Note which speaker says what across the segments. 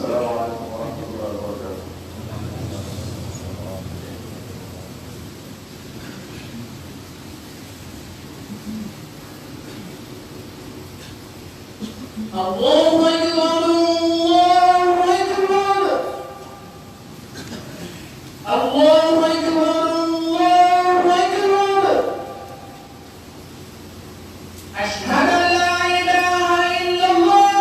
Speaker 1: السلام عليكم ورحمة الله وبركاته.
Speaker 2: الله أكبر الله أكبر الله أكبر الله أكبر أشهد أن لا إله إلا الله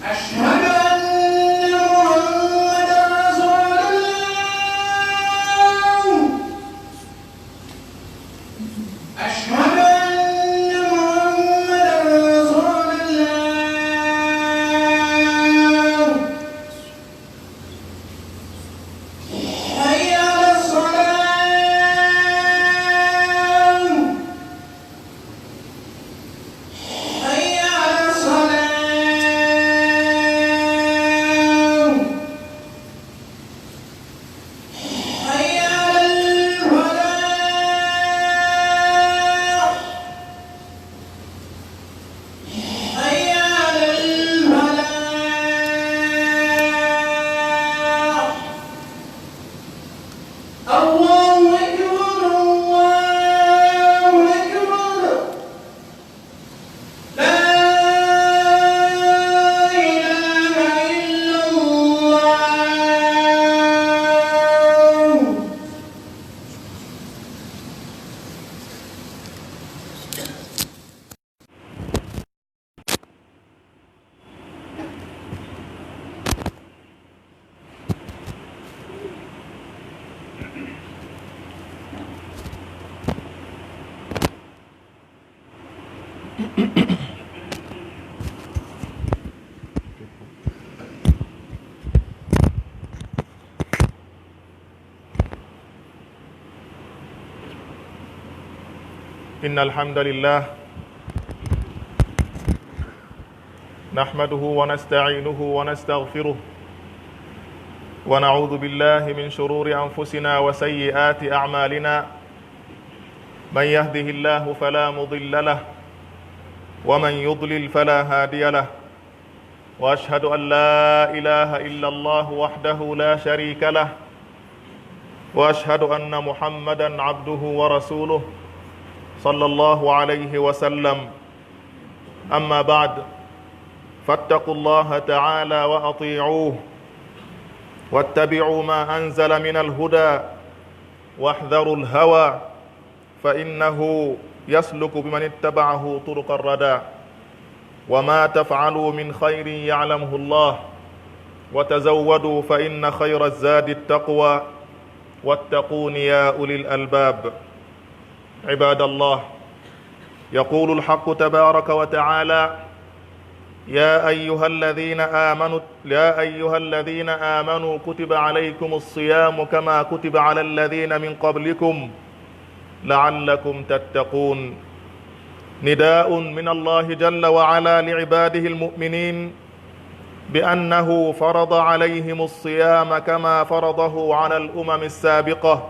Speaker 2: أشهد أن محمدا رسول الله أشهد أن محمدا رسول الله حي على الصلاة حي على الصلاة حي على الفلاح حي على الفلاح الله أكبر الله أكبر لا إله إلا الله.
Speaker 3: إن الحمد لله نحمده ونستعينه ونستغفره ونعوذ بالله من شرور أنفسنا وسيئات أعمالنا من يهده الله فلا مضل له ومن يضلل فلا هادي له وأشهد أن لا إله إلا الله وحده لا شريك له وأشهد أن محمدا عبده ورسوله صلى الله عليه وسلم أما بعد فاتقوا الله تعالى وأطيعوه واتبعوا ما أنزل من الهدى واحذروا الهوى فإنه يسلك بمن اتبعه طرق الردى وما تفعلوا من خير يعلمه الله وتزودوا فإن خير الزاد التقوى واتقون يا أولي الألباب عباد الله يقول الحق تبارك وتعالى يا أيها الذين آمنوا كتب عليكم الصيام كما كتب على الذين من قبلكم لعلكم تتقون نداء من الله جل وعلا لعباده المؤمنين بأنه فرض عليهم الصيام كما فرضه على الأمم السابقة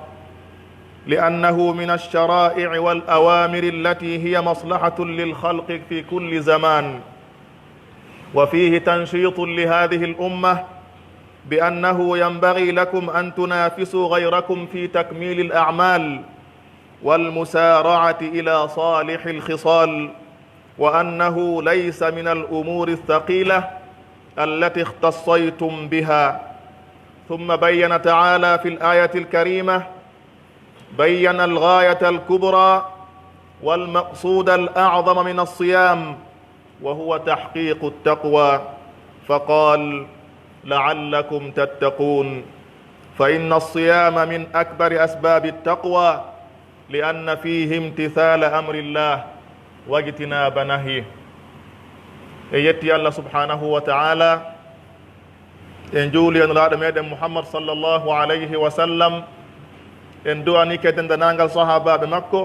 Speaker 3: لأنه من الشرائع والأوامر التي هي مصلحة للخلق في كل زمان وفيه تنشيط لهذه الأمة بأنه ينبغي لكم أن تنافسوا غيركم في تكميل الأعمال والمسارعة إلى صالح الخصال وأنه ليس من الأمور الثقيلة التي اختصيتم بها ثم بين تعالى في الآية الكريمة بين الغاية الكبرى والمقصود الأعظم من الصيام وهو تحقيق التقوى فقال لعلكم تتقون فإن الصيام من أكبر أسباب التقوى لأن فيه امتثال أمر الله واجتناب نهيه يتي الله سبحانه وتعالى en juuli en laaɗo meɗen Muhammad sallallahu alayhi wa sallam en duwani keden dendagal sahabaɓe makko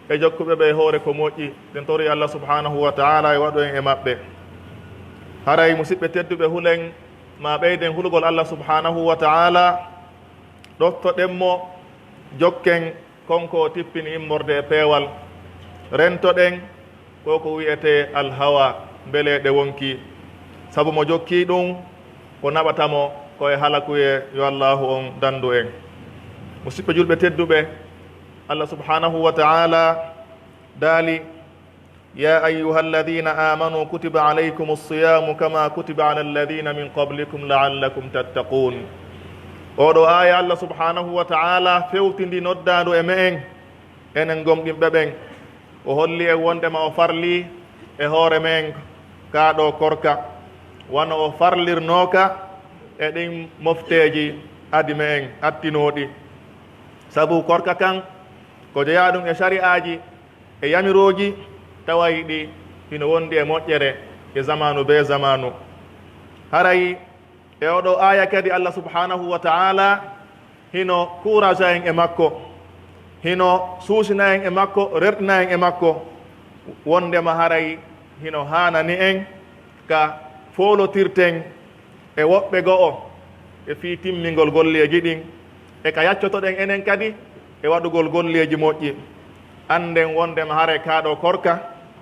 Speaker 3: e jokkuɓe ɓe hoore ko moƴƴi den tori Allah subhanahu wa ta'ala e waɗo en e maɓɓe haray musidɓe tedduɓe hulen ma ɓeyden hulgol Allah subhanahu wa ta'ala ɗoftoɗenmo jokken konko tippini immorde e peewal rentoɗen koko wiyete alhawa bele ɗe wonki sabu mo jokki ɗum ko naɓatamo koye halakuye yo allahu on dandu en musidɓe julɓe tedduɓe allah subhanahu wa ta'ala daali ya ayuha alladina amanu kutiba alaykum alsiyamu kama kutiba ala alladina min qablikum laallakum tattaqun oɗo aya allah subhanahu wa ta'ala fewtindi noddandu e me en enen gomɗinɓe ɓen o holli en wondema o farli e hoore men kaɗo korka wano o farlirnoka e ɗin mofteji adi me en attinoɗi sabu korka kan ko jeeya ɗum e shari'aji e yamiroji tawayi ɗi hino wondi e moƴƴere e zamanu be zamanu harayi e oɗo aya kadi allah subhanahu wa ta'ala hino couragea en e makko hino suusina en e makko rerɗina en e makko wondema haray hino hanani en ka folotirten e woɓɓe go'o e fi timmingol golleji ɗin e ka yaccotoɗen enen kadi e waɗugol golleji moƴƴi anden wondema haray kaɗo korka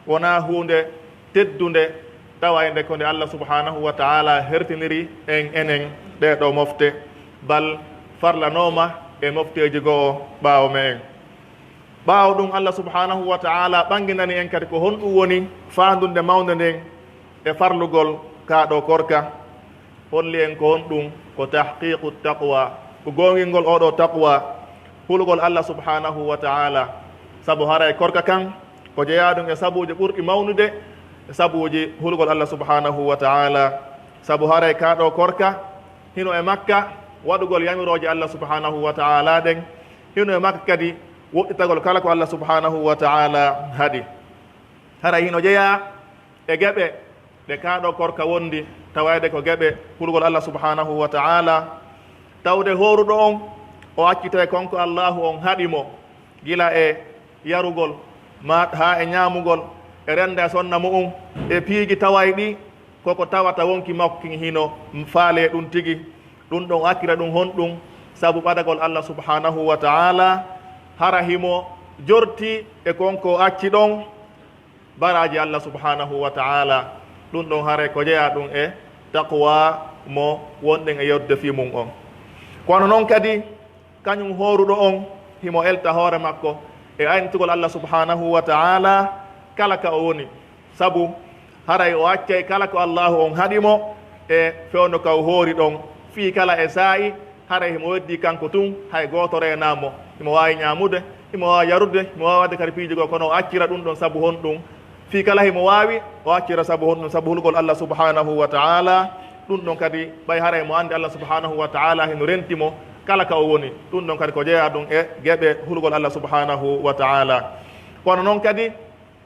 Speaker 3: wona hunde teddunde tawayde ko nde allah subhanahu wa ta'ala hertiniri en enen ɗeɗo mofte bal farlanoma e mofteji go'o ɓaawo me en ɓaawo ɗum allah subhanahu wa ta'ala ɓanginani en kadi ko honɗum woni fandunde mawde nden e farlugol kaɗo korka holli en ko honɗum ko tahqiqu taqwa ko gongilngol oɗo taqwa hulugol allah subhanahu wa ta'ala sabu haray korka kan ko jeeyaɗum e sabuji ɓurɗi mawnude e sabuji hulugol allah subhanahu wa ta'ala sabu haray kaɗo korka hino e makka waɗugol yamiroje allah subhanahu wa ta'ala ɗen hino e makka kadi woɗɗitagol kala ko allah subhanahu wa ta'ala haɗi haray hino jeeya e geɓe ɗe kaɗo korka wondi tawayde ko geɓe hulugol allah subhanahu wa ta'ala tawde horuɗo on o accita e konko allahu on haɗimo gila e yarugol ma ha e ñamugol e rende e sonna mu'um e piigi taway ɗi koko tawata wonki makko hino faale ɗum tigi ɗum ɗon akkira ɗum honɗum sabu ɓadagol allah subhanahu wa ta'ala hara himo jorti e konko acci ɗon baraji allah subhanahu wa ta'ala ɗum ɗon haray ko jeeya ɗum e taqwa mo wonɗen e yodde fi mum on kono noon kadi kañum horuɗo on himo elta hoore makko e aynitugol allah subhanahu wa ta'ala kala ka o woni sabu haray o accay kala ko allahu on haɗimo e fewno ka o hoori ɗon fii kala e saa'i haray himo weddi kanko tun hay goto renamo himo wawi ñamude himo wawi yarude himo wawi wadde kadi piiji go kono o accira ɗum ɗon sabu honɗum fii kala himo wawi o accira sabu honɗum sabu hulgol allah subhanahu wa ta'ala ɗum ɗon kadi ɓay haray mo andi allah subhanahu wa ta'ala hino rentimo kala ka o woni ɗum ɗon kadi ko jeeya ɗum e geɓe hulgol allah subhanahu wa ta'ala kono noon kadi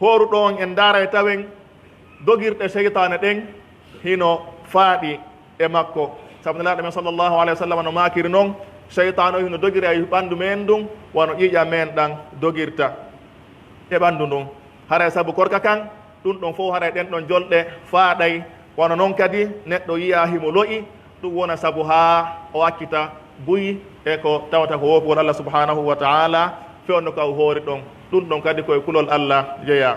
Speaker 3: horuɗo on en daara e tawen dogirɗe cheytane ɗen hino faaɗi e makko sabu nelaɗo men sallllahu alayhi wa sallam no makiri noon cheytane o hino dogiri e ɓandu men ɗum wono ƴiƴa men ɗan dogirta e ɓandu ndun haray sabu korka kan ɗum ɗon fof haray ɗen ɗon jolɗe faaɗay wono noon kadi neɗɗo yiya himo loƴi ɗum wona sabu ha o accita buyi e ko tawata ko wofugol allah subhanahu wa ta'ala fewno ka o hoori ɗon ɗum ɗon kadi koye kulol allah jeeya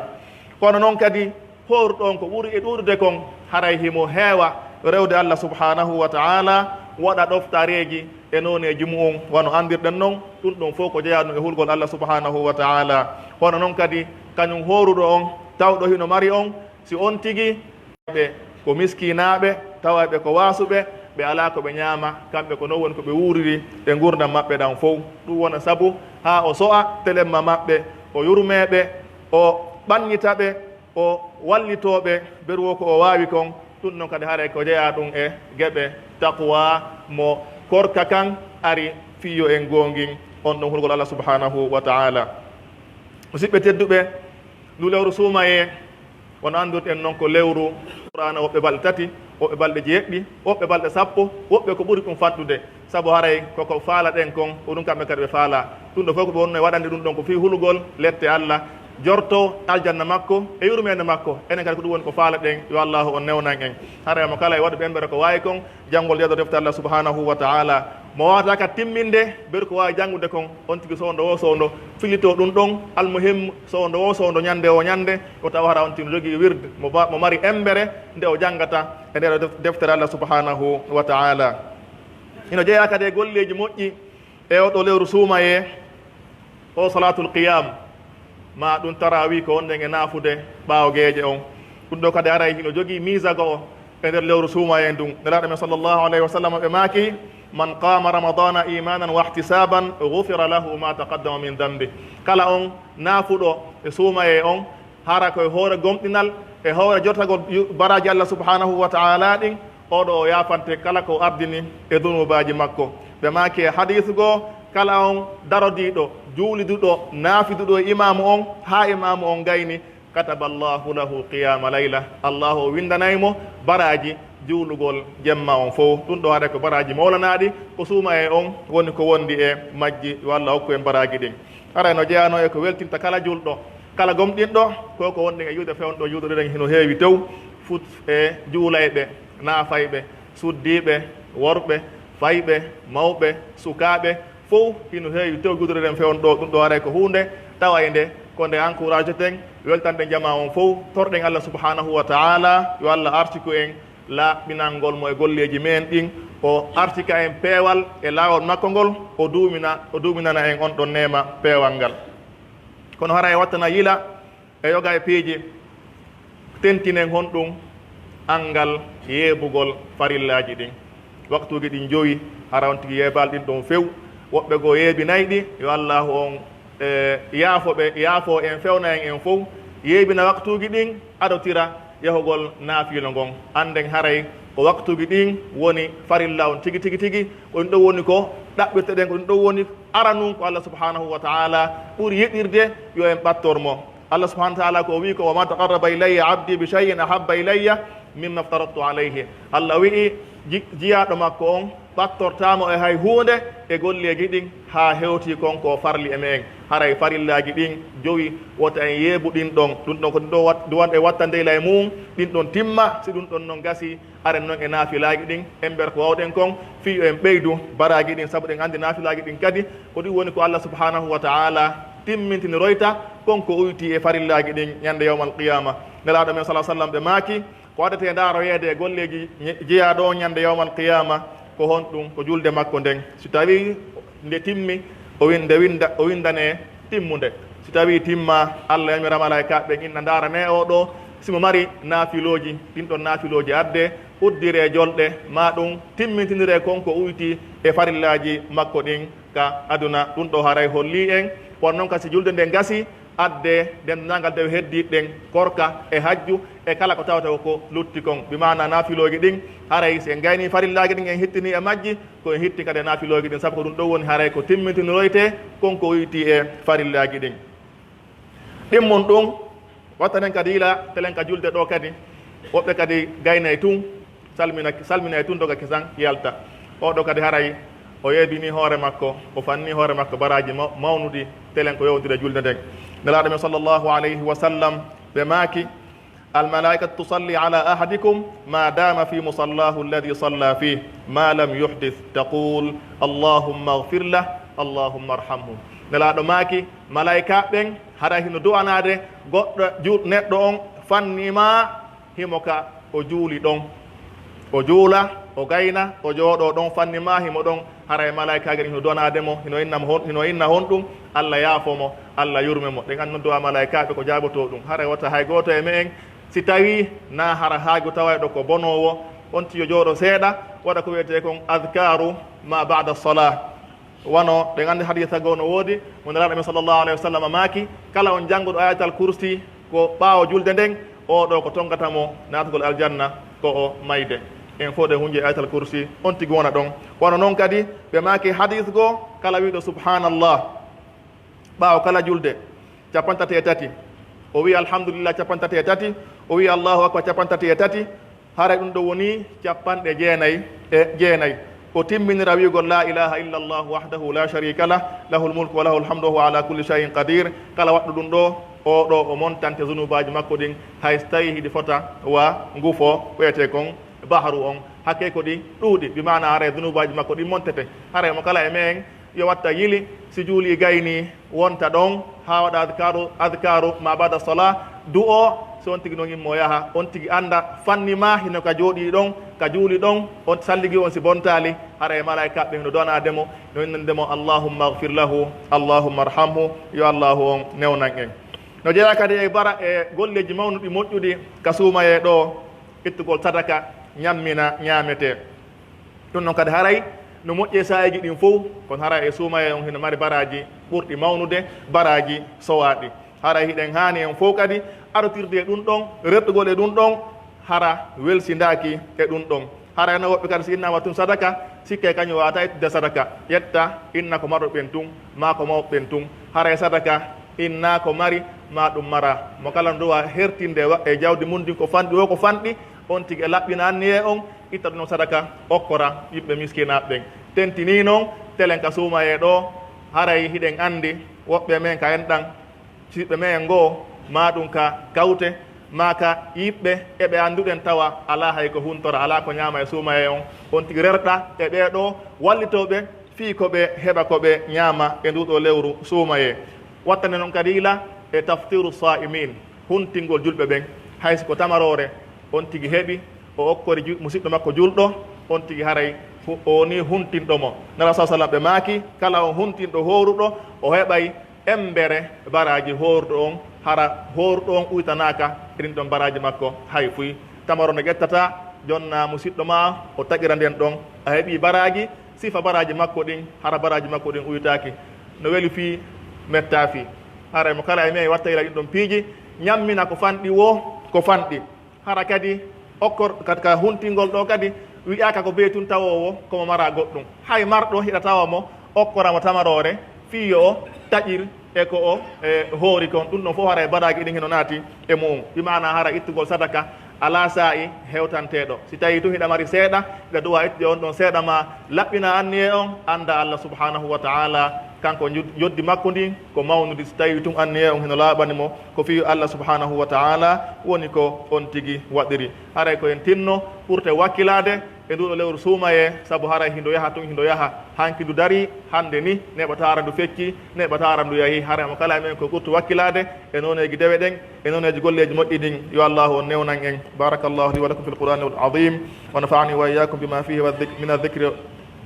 Speaker 3: kono noon kadi horuɗon ko ɓuri e ɗuɗude kon haray himo heewa rewde allah subhanahu wa ta'ala waɗa ɗoftareji e noneji mu'um wano andirɗen noon ɗum ɗon fof ko jeeya ɗum e hulgol allah subhanahu wa ta'ala kono noon kadi kañum horuɗo on tawɗo hino mari on si on tigi ɓe ko miskinaɓe tawaɓe ko wasuɓe ɓe ala ko ɓe ñaama kamɓe ko non woni ko ɓe wuuriri e gurdam maɓɓe ɗan fof ɗum wona sabu ha o so'a telemma maɓɓe o yurmeɓe o ɓanñitaɓe o wallitoɓe beruwo ko o wawi kon ɗum noon kadi haare ko jeeya ɗum e geɓe taqwa mo korka kan ari fiyo en gongin on ɗon hulgol allah subhanahu wa ta'ala musidɓe tedduɓe ndu lewru suumaye wono andurɗen noon ko lewru qur'ana woɓɓe balɗe tati woɓɓe balɗe jeeɗɗi woɓɓe balɗe sappo woɓɓe ko ɓuri ɗum fattude sabu haray koko faala ɗen kon ko ɗum kamɓe kadi ɓe faala ɗum ɗo fof ko ɓe wonno e waɗande ɗum ɗon ko fi hulugol lette allah jorto aljanna makko e yurmede makko enen kadi ko ɗum woni ko faala ɗen yo allahu on newnan en haray mo kala e waɗu ɓembere ko wawi kon janngol yeedo defte allah subhanahu wa ta'ala mo wawata ka timminde ber ko wawi janngude kon on tigi sowndo o sowndo filito ɗum ɗon almuhim sowndo o sowndo ñande o ñande o tawa hara on tino jogii wirde mo mari embere nde o janngata e nder deftere Allah subhanahu wa taala ino jeeya kadi e golleji moƴƴi e oɗo lewru suumaye o salatul qiyam ma ɗum tarawi ko wonde e naafude ɓaawgeeje on ɗum ɗo kadi aray hino jogii misago o e nder lewru suumaye ndun nelaɗo men sallllahu alayhi wa sallam ɓe maaki man qama ramadana imanan wa ihtisaban gufira lahu ma taqaddama min dambe kala on naafuɗo e suumaye on hara koye hoore gomɗinal e hoore jotagol baraji Allah subhanahu wa taala ɗin oɗo o yafante kala ko ardini e dunubaji makko ɓe maaki e hadise goo kala on darodiɗo juuliduɗo naafiduɗo e imamu on ha imamu on gayni kataba allahu lahu qiyama layla allahu o windanaymo baraji juulugol jemma on fof ɗum ɗo haɗa ko baraji mawlanaɗi ko suuma e on woni ko wondi e majji walla hokku en baraji ɗin ara no jeyano e ko weltinta kala julɗo kala gomɗinɗo ko wonɗi e yuude fewnɗo juuɗoɗen hino heewi tew fut e juulayɓe naafayɓe suddiɓe worɓe fayɓe mawɓe sukaɓe fof hino heewi tew juuɗoɗen fewnɗo ɗum ɗo haɗa ko hunde tawa e nde ko nde encourage ten weltande jama on fof torɗen Allah subhanahu wa taala yo Allah artiku en laaɓinalngol mo e golleji men ɗin o artika en peewal e laawol makko ngol o duuminana en on ɗon nema peewal ngal kono hara e wattana yila e yoga e piiji tentinen honɗum angal yeebugol farillaji ɗin waktuji ɗin joyi hara on tigi yeebal ɗin ɗon few woɓɓe goo yeebinayi ɗi yo allahu on yaafo en fewna en fof yeebina waktuji ɗin aɗotira yahugol naafilo ngon anden haray ko waktuji ɗin woni farilla on tigi tigi tigi ko ɗum ɗo woni ko ɗaɓɓirte ɗen ko ɗum ɗo woni aranum ko Allah subhanahu wa taala ɓuri yeɗirde yo en ɓattormo Allah subhanahu wa taala ko wi ko wama taqarraba ilayya abdi bi shay'in ahabba ilayya mimma aftaradtu alayhi Allah wi'i jiyaɗo makko on ɓattortamo e hay hunde e golleji ɗin ha hewti konko farli e men haray farillaji ɗin jowi wota en yeebu ɗin ɗon ɗum ɗon ko ɗum ɗo duwan e wattandeyla e mum ɗin ɗon timma si ɗum ɗon noon gasi aren noon e naafilaji ɗin en ber ko wawɗen kon fiyo en ɓeydu baraji ɗin saabu ɗen andi naafilaji ɗin kadi ko ɗum woni ko Allah subhanahu wa taala timmintini royta konko uyti e farillaji ɗin ñande yawmal qiyama nelaɗo men salah sallam ɓe maaki ko waɗete ndaroyeede e golleji jeeyaɗo on ñande yawmal qiyama ko hon ɗum ko julde makko nden si tawi nde timmi o windane timmude si tawi timma Allah yamira malaikaɓe inna darane oɗo simo mari naafiloji ɗin ɗon naafiloji adde uddire jolɗe ma ɗum timmitinire konko uyti e farillaji makko ɗin ka aduna ɗum ɗo haray holli en won noon kasi julde nde gasi adde dendangal dewe heddiɗen korka e hajju e kala ko tawata ko lutti kon bimana naafiloji ɗin haray so en gayni farillaji ɗin en hittini e majji ko en hitti kadi naafiloji ɗin saabu ko ɗum ɗo woni haray ko timmitiniroyte konko uyti e farillaji ɗin ɗimmon ɗum wattanen kadi yila telen ka julde ɗo kadi woɓɓe kadi gaynay tun salmina e tun doga kisan yalta oɗo kadi haray o yeebini hoore makko o fanni hoore makko baraji mawnudi telen ko yewdire julde nden nelaɗo men sallllahu alayhi wa sallam ɓe maaki almalaikatu tusalli ala ahadikum ma dama fi musallahu alladi salla fih ma lam yuhdith taqul allahumma agfir lah allahumma arhamhu nelaɗo maaki malaika ɓen hara hino du'anade goɗɗo neɗɗo on fannima himoka o juuli ɗon o juula o gayna o jooɗo ɗon fannima himo ɗon hara e malaikaji hino donademo hino inna honɗum Allah yaafomo Allah yurmemo ɗen annon duwa malaikaɓe ko jaaboto ɗum hara wata hay goto e me en si tawi na hara haagu tawayɗo ko bonowo on tiyo jooɗo seeɗa waɗa ko wiyete kon adkaru ma bada salah wano ɗen andi hadisa goo no woodi mo nelaɗo men sallllahu alayhi wa sallam maaki kala on jannguɗo ayatal kursi ko ɓaawo julde nden oɗo ko tongatamo natugol aljanna ko o mayde en fof ɗe hunje ayatal kursi on tigi wona ɗon wano noon kadi ɓe maaki hadis goo kala wiɗo subhanallah ɓaawo kala julde 33 o wi alhamdulillah 33 o wi allahu akbar 33 haray ɗum ɗo woni 99 ko timminira wiigol la ilaha illa allah wahdahu la sharika lah lahul mulku wa lahul hamdu wa huwa ala kulli shay'in qadir kala waɗɗo ɗum ɗo oɗo o montante zunubaji makko ɗin hay so tawi hiɗi fota wa ngufo ɓeyete kon bahru on hakke ko ɗi ɗuuɗi bi mana hara dunubaji makko ɗi montete hara mo kala e men yo watta yili si juuli gayni wonta ɗon ha waɗa adkaru ma bada sala du o so on tigi noon immo yaha on tigi anda fannima hino ka jooɗi ɗon ka juuli ɗon on salligi on si bontali hara e malaika ɓe no donademo no innandemo allahumma agfir lahu allahumma arhamhu yo allahu on newnan en no jeeya kadi e bara e golleji mawnuɗi moƴƴuɗi ka suumaye ɗo ittugol sadaka ñammina ñaamete ɗum noon kadi haray no moƴƴe sayiji ɗin fof kono hara e suumaye on hino mari baraji ɓurɗi mawnude baraji sowaɗi hara hiɗen hani en fof kadi arotirde e ɗum ɗon reɗɗugol e ɗum ɗon hara welsindaki e ɗum ɗon hara eno woɓɓe kadi si innama tun sadaka sikke kañum wawata ittude sadaka ƴetta inna ko maroɓen tun ma ko mawɓen tun hara e sadaka inna ko mari ma ɗum mara mo kala ndowa hertinde e jawdi mum din ko fanɗi o ko fanɗi on tigi e laɓɓina anni e on itta ɗum sadaka okkora yimɓe miskinaɓe ɓen tentini noon telen ka suumaye ɗo haray hiɗen andi woɓɓe men ka en ɗan siɓɓe men ngoo ma ɗum ka kawte ma ka yiɓɓe eɓe annduɗen tawa ala hay ko huntora ala ko ñaama e suumaye on tigi rerɗa e ɓeeɗo wallitoɓe fii koɓe heɓa koɓe ñaama e nduɗo lewru suumaye wattane noon kadi ila e taftiru sa'imin huntingol julɓe ɓen haysi ko tamarore on tigi heɓi o okkori musidɗo makko julɗo on tigi haray o ni huntinɗomo nala sa sallam ɓe maaki kala on huntinɗo horuɗo o heɓay embere baraji horuɗo on hara horuɗo on uytanaka eɗin ɗon baraji makko hay fuy tamaro no ƴettata jonna musidɗo ma o taƴira nden ɗon a heeɓi baraji sifa baraji makko ɗin hara baraji makko ɗin uytaki no weli fi metta fi hara mo kala e men watta ila ɗin ɗon piiji ñammina ko fanɗi wo ko fanɗi hara kadi okkor kadi ka huntingol ɗo kadi wiyaka ko beytun tawowo komo mara goɗɗum hay marɗo hiɗa tawa mo okkoramo tamarore fiyo o taƴir e ko o hoori kon ɗum ɗon fof hara e baraji ɗin heno naati e mum wimana hara ittugol sadaka ala sa'i hewtanteɗo si tawi tun hiɗa mari seeɗa hiɗa duwa ittude on ɗon seeɗa ma laɓɓina anni e on anda Allah subhanahu wa ta'ala kanko joddi makko ndin ko mawnude so tawi tun anni e on heno laaɓanimo ko fiyu Allah subhanahu wa ta'ala woni ko on tigi waɗiri haray ko en tinno ɓurte wakkilade e nduɗo lewru suumaye saabu haray hindo yaha tun hindo yaha hanki ndu dari hande ni neɓatara ndu fecci neɓatara ndu yahi haray mo kala men ko ɓurtu wakkilade e noneji dewe ɗen e noneji golleji moƴƴi ɗin yo allahu on newnan en barakallahu li wa lakum fi lqur'ani alazim wa nafa'ani wa iyyakum bima fihi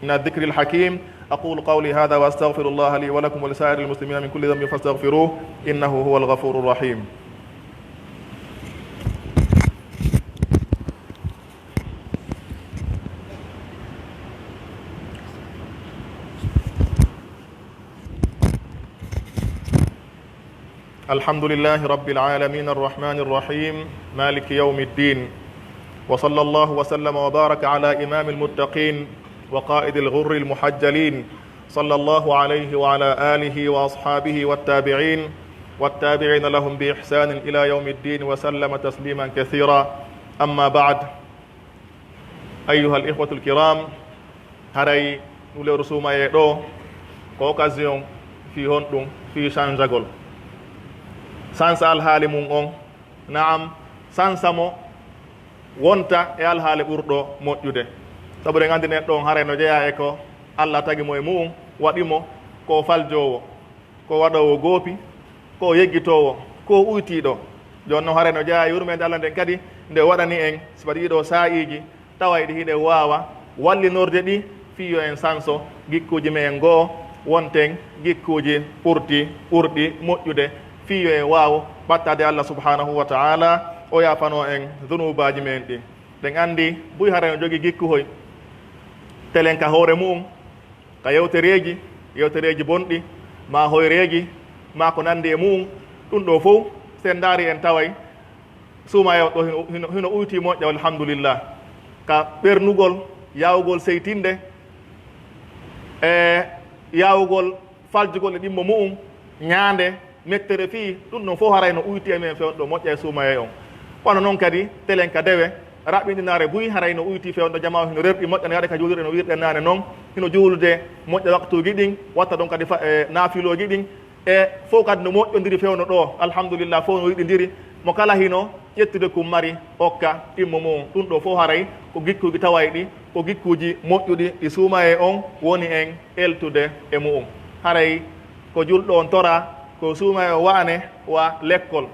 Speaker 3: min الذكر الحكيم أقول قولي هذا وأستغفر الله لي ولكم ولسائر المسلمين من كل ذنب فاستغفروه إنه هو الغفور الرحيم الحمد لله رب العالمين الرحمن الرحيم مالك يوم الدين وصلى الله وسلم وبارك على إمام المتقين وقائد الغر المحجلين صلى الله عليه وعلى آله وأصحابه والتابعين لهم بإحسان إلى يوم الدين وسلم تسليما كثيرا أما بعد أيها الإخوة الكرام هري نولي رسوما يدو كوكازيون في هندون في شانجاغول سانسا الحالي مون نعم سانسا مو wonta e alhaali ɓurɗo moƴƴude sabu ɗen anndi neɗɗo on hare no jeeya e ko Allah tagi mo e mum waɗimo ko faljowo ko waɗowo goopi ko yeggitowo ko uytiiɗo jooni noon hare no jeeya e yurmede Allah nden kadi nde waɗani en si waɗi ɗiɗo saa'iji tawa ɗi hiɗe waawa wallinorde ɗi fiyo en sanso gikkuji men goo wonten gikkuji ɓurɗi moƴƴude fiyo en waaw ɓattade Allah subhanahu wa ta'ala o yafano en dunubaji men ɗi ɗen andi buy hara no jogui gikkuhoy telen ka hoore mum ka yewtereji bonɗi ma hoyreji ma ko nandi e mum ɗum ɗo fof sen daari en taway suumayewo ɗo hino uyti moƴƴa alhamdulillah ka ɓernugol yawugol seytinde e yawugol faljugol e ɗimmo mum ñaande mettere fi ɗum ɗon fof haray no uyti e men fewɗo moƴƴa e suumaye on kono noon kadi telen ka dewe raɓɓinɗinare buy haray no uyti fewɗo jama hino rerɗi moƴƴa no yaɗa ka juulirɗe no wirɗen nane noon hino juulude moƴƴa waktuji ɗin watta ɗon kadi naafiloji ɗin e fof kadi no moƴƴodiri fewno ɗo alhamdulillah fof no yiɗidiri mo kala hino ƴettude kum mari okka immo mum ɗum ɗo fof haray ko gikkuji taway ɗi ko gikkuji moƴƴuɗi ɗi suuma e on woni en eltude e mu'um haray ko julɗo on tora ko suuma e o wa'ane wa l'école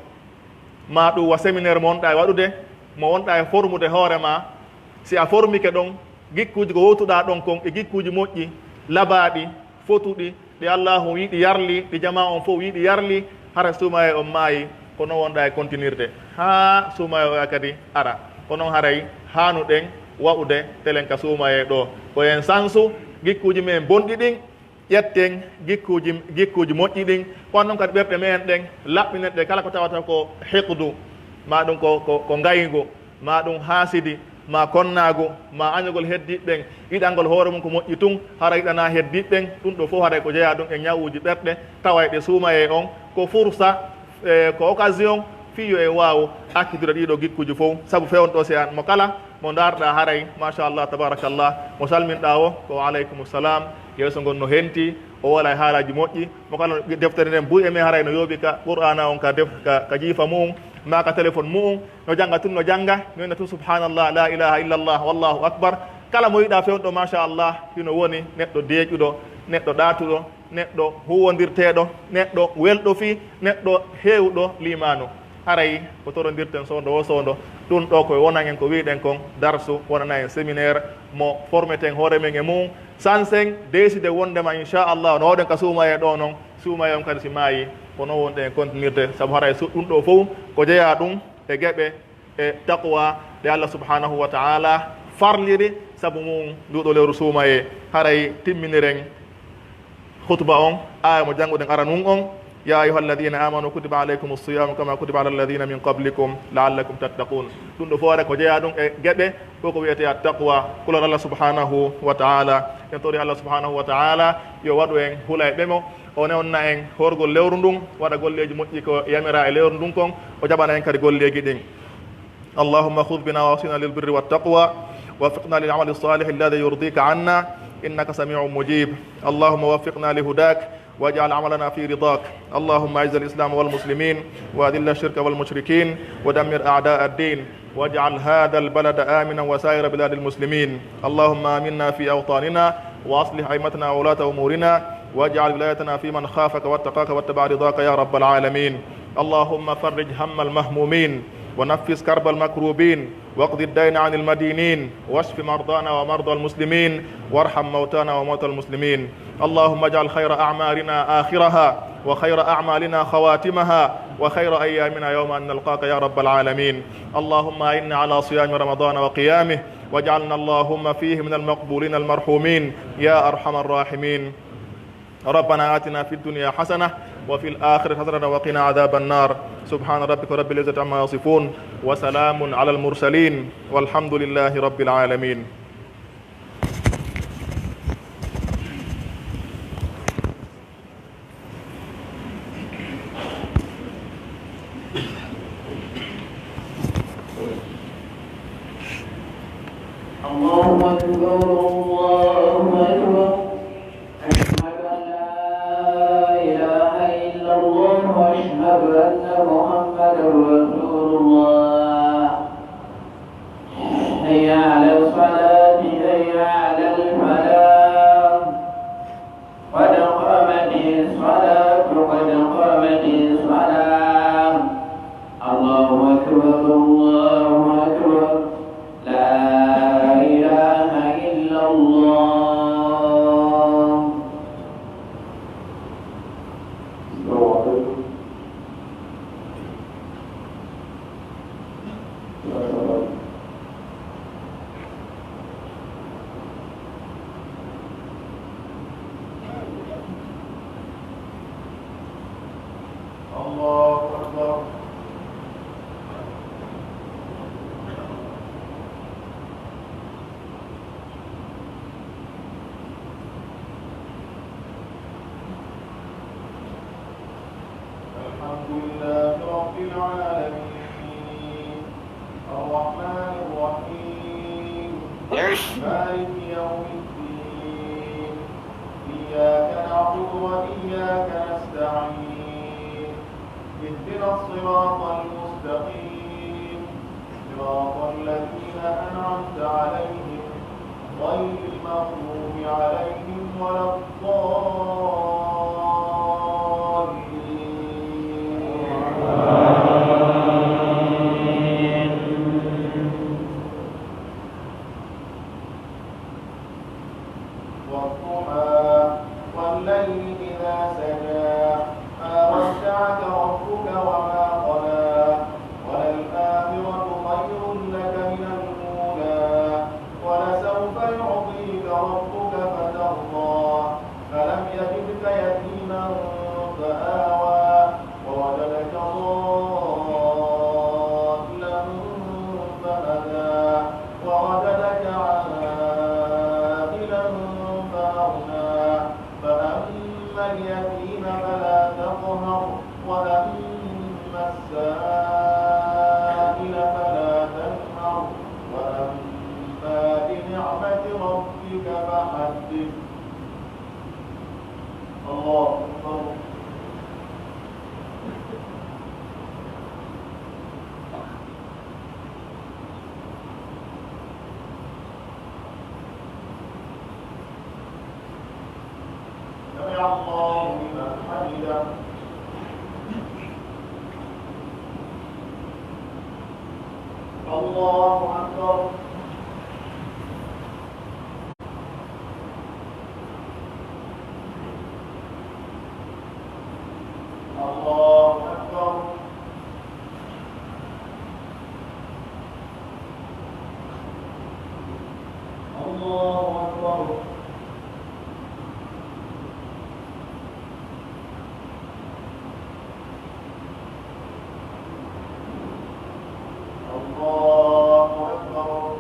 Speaker 3: ma ɗum wa séminaire mo wonɗa e waɗude mo wonɗa e formude hoore ma si a formike ɗon gikkuji ko wowtuɗa ɗon kon e gikkuji moƴƴi labaɗi fotuɗi ɗi allahu yiɗi yarli ɗi jama on fof yiɗi yarli hara suuma e on maayi ko noon wonɗa e continuirde ha suuma e o kadi ara ko noon haray hanuɗen wa'ude telen ka suuma e ɗo ko en sansu gikkuji men bonɗi ɗin ƴetten gikkuji moƴƴi ɗin kono noon kadi ɓerɗe men ɗen laɓɓinen ɗe kala ko tawata ko heqdu ma ɗum ko ngaygu ma ɗum haasidi ma konnagu ma añugol heddiɓɓen yiɗalngol hoore mum ko moƴƴi tun hara yiɗana heddiɓɓen ɗum ɗo fof haray ko jeeya ɗum e ñawuji ɓerɗe tawa ɗe suuma e on ko fursa ko occasion fiyo e waaw akkidira ɗiɗo gikkuji fof saabu fewon ɗo se an mo kala mo darɗa haray machallah tabarakallah mo salminɗa o ko aleykum salam yeeso ngon no henti o wala e haalaji moƴƴi mo kala deftere nden ɓuuri e men haray no yooɓi ka qur'ana on ka jiifa mum ma ka téléphone mum no jangga tun no jangga noyna tun subhanallah la ilaha illallah wallahu akbar kala mo yiɗa fewon ɗo machallah hino woni neɗɗo deeƴuɗo neɗɗo ɗatuɗo neɗɗo huwodirteɗo neɗɗo welɗo fi neɗɗo hewɗo limanu haray ko torodirten sondo wo sondo ɗum ɗo koye wonan en ko wiɗen kon darsu wonana en séminaire mo formeten hoore men e mum sansen décide wondema inchallah no wawɗen ka suuma e ɗo noon suuma e on kadi si maayi ko noon wonɗen en continuirde saabu haray ɗum ɗo fof ko jeeya ɗum e gueɓe e taqwa ɗe allah subhanahu wa taala farliri saabu mum nduɗo lewru suuma e haray timminiren khutba on aya mo jannguɗen ara nun on ya ayuha alladina amanu kutiba aleykum alsiyamu kama kutiba ala alladina min qablikum laallakum tattaqun ɗum ɗo foore ko jeeya ɗum e gueɓe ko wiyete a taqwa kulor allah subhanahu wa taala en tori allah subhanahu wa taala yo waɗu en huula e ɓemo o newna en horgol lewru ndun waɗa golleji moƴƴi ko yamira e lewru ndun kon o jaɓana en kadi golleji ɗin allahumma khud bina wasina lilbirri wattaqwa وفقنا للعمل الصالح الذي يرضيك عنا إنك سميع مجيب اللهم وفقنا لهداك واجعل عملنا في رضاك اللهم اعز الإسلام والمسلمين وأذل الشرك والمشركين ودمر أعداء الدين واجعل هذا البلد آمنا وسائر بلاد المسلمين اللهم آمنا في أوطاننا وأصلح أئمتنا وولاة أمورنا واجعل ولايتنا في من خافك واتقاك واتبع رضاك يا رب العالمين اللهم فرج هم المهمومين ونفس كرب المكروبين واقض الدين عن المدينين واشف مرضانا ومرضى المسلمين وارحم موتانا وموتى المسلمين اللهم اجعل خير أعمالنا آخرها وخير أعمالنا خواتمها وخير أيامنا يوم أن نلقاك يا رب العالمين اللهم إنا على صيام رمضان وقيامه واجعلنا اللهم فيه من المقبولين المرحومين يا أرحم الراحمين ربنا آتنا في الدنيا حسنة وفي الآخرة حسنة وقنا عذاب النار سبحان ربك رب العزة عما يصفون وسلام على المرسلين والحمد لله رب العالمين
Speaker 2: الله أكبر الله أكبر أشهد أن لا إله إلا الله وأشهد أن محمدا رسول الله حي على الصلاة حي على الفلاح قد قامت الصلاة قد قامت الصلاة الله أكبر الله أكبر لا إله إلا الله
Speaker 3: الله أكبر الحمد لله رب العالمين الرحمن الرحيم مالك يوم الدين إياك نعبد وإياك نستعين اهدنا الصراط المستقيم صراط الذين أنعمت عليهم غير المغضوب عليهم ولا الضالين. والضحى والليل إذا سجى ما ودعك ربك وما قلى وللآخرة خير لك من الأولى ولسوف يعطيك ربك فترضى فلم يجدك يتيما فآوى ووجدك ضالا فهدى ووجدك عائلا فأغنى فأما اليتيم فلا تقهر وأما السائل فلا تنهر وأما بنعمة ربك فحدث. الله أكبر. سمع الله لمن حمده. الله أكبر. الله أكبر. الله أكبر. الله أكبر.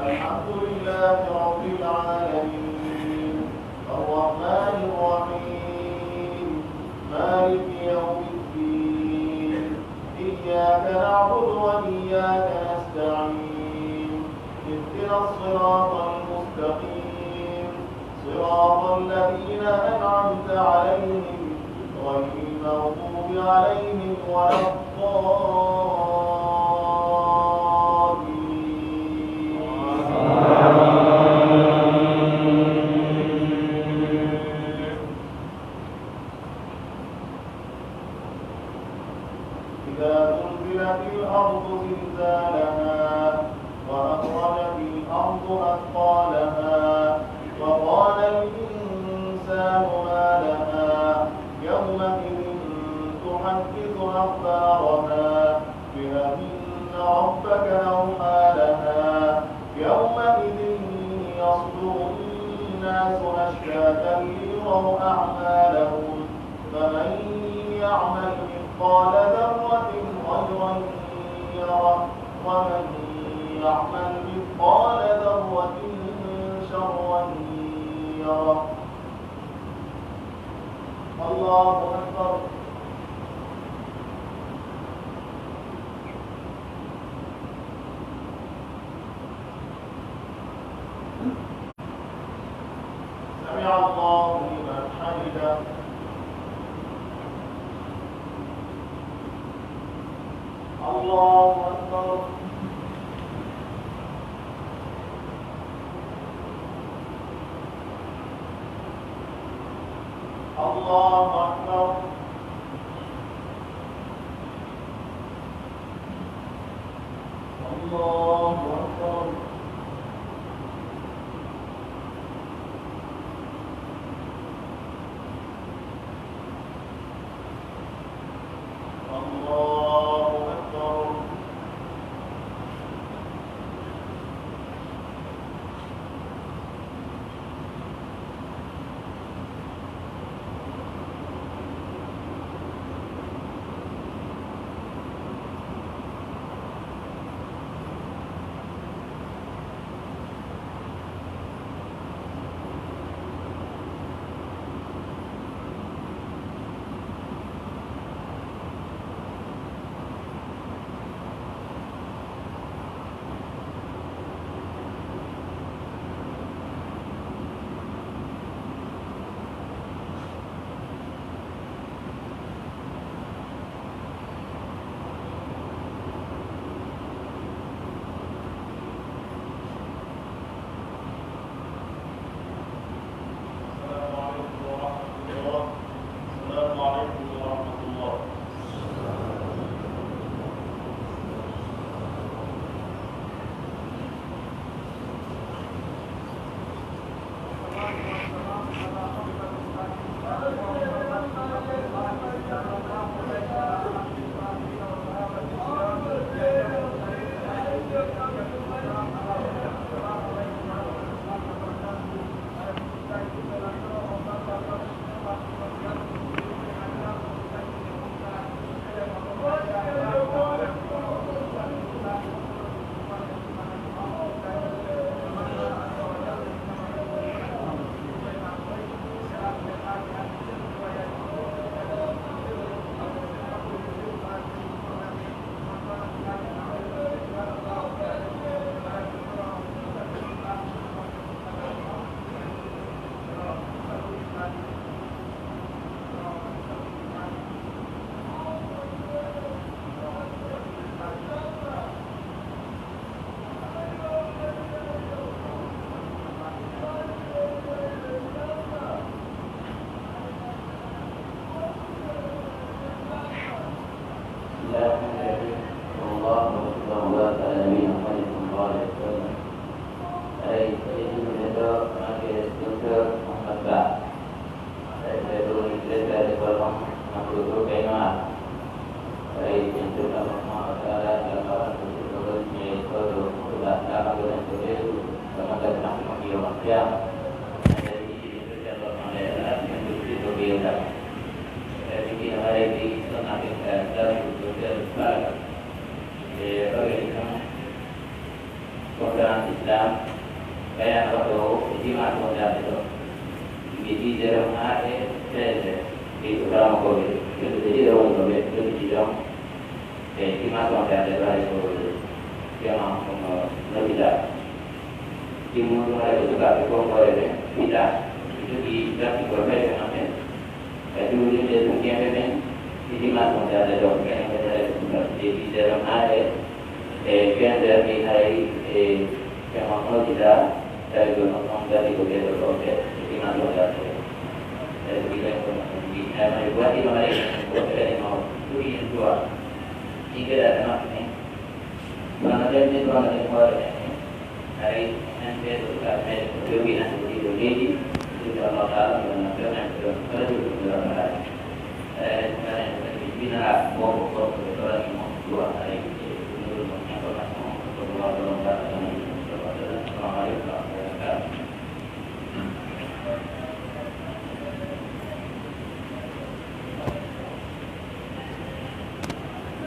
Speaker 3: الحمد لله رب العالمين الرحمن الرحيم مالك يوم الدين إياك نعبد وإياك نستعين اهدنا الصراط المستقيم صراط الذين أنعمت عليهم غير المغضوب عليهم ولا إذا زلزلت الأرض زلزالها وأخرجت الأرض أثقالها وقال الإنسان ما لها يومئذ تحدث أخبارها بأن ربك أوحى لها يومئذ يصدر الناس أشتاتا ليروا أعمالهم فمن يعمل مثقال ذرة خيرا يره ومن يعمل مثقال ذرة شرا يره. الله أكبر. سمع الله لمن حمده. الله أكبر. الله أكبر. الله أكبر. الله أكبر.
Speaker 2: Islam kaya kalau di mana ada itu di dalam hari di dalam kau itu jadi dalam kau itu di dalam di mana ada itu yang tidak di mana ada juga kau tidak itu di dalam kau itu namanya itu di dalam kian di mana ada itu yang ada di dalam hari kian dari hari yang mau tidak dari gunung dari kota kota di mana ada dari kita di mana buat di mana kota yang mau tujuh dua tiga ada macam mana ada ni mana ada orang ni hari nanti itu kan lebih nanti lebih itu Allah Taala mengaturkan itu kalau itu dalam hari bina mau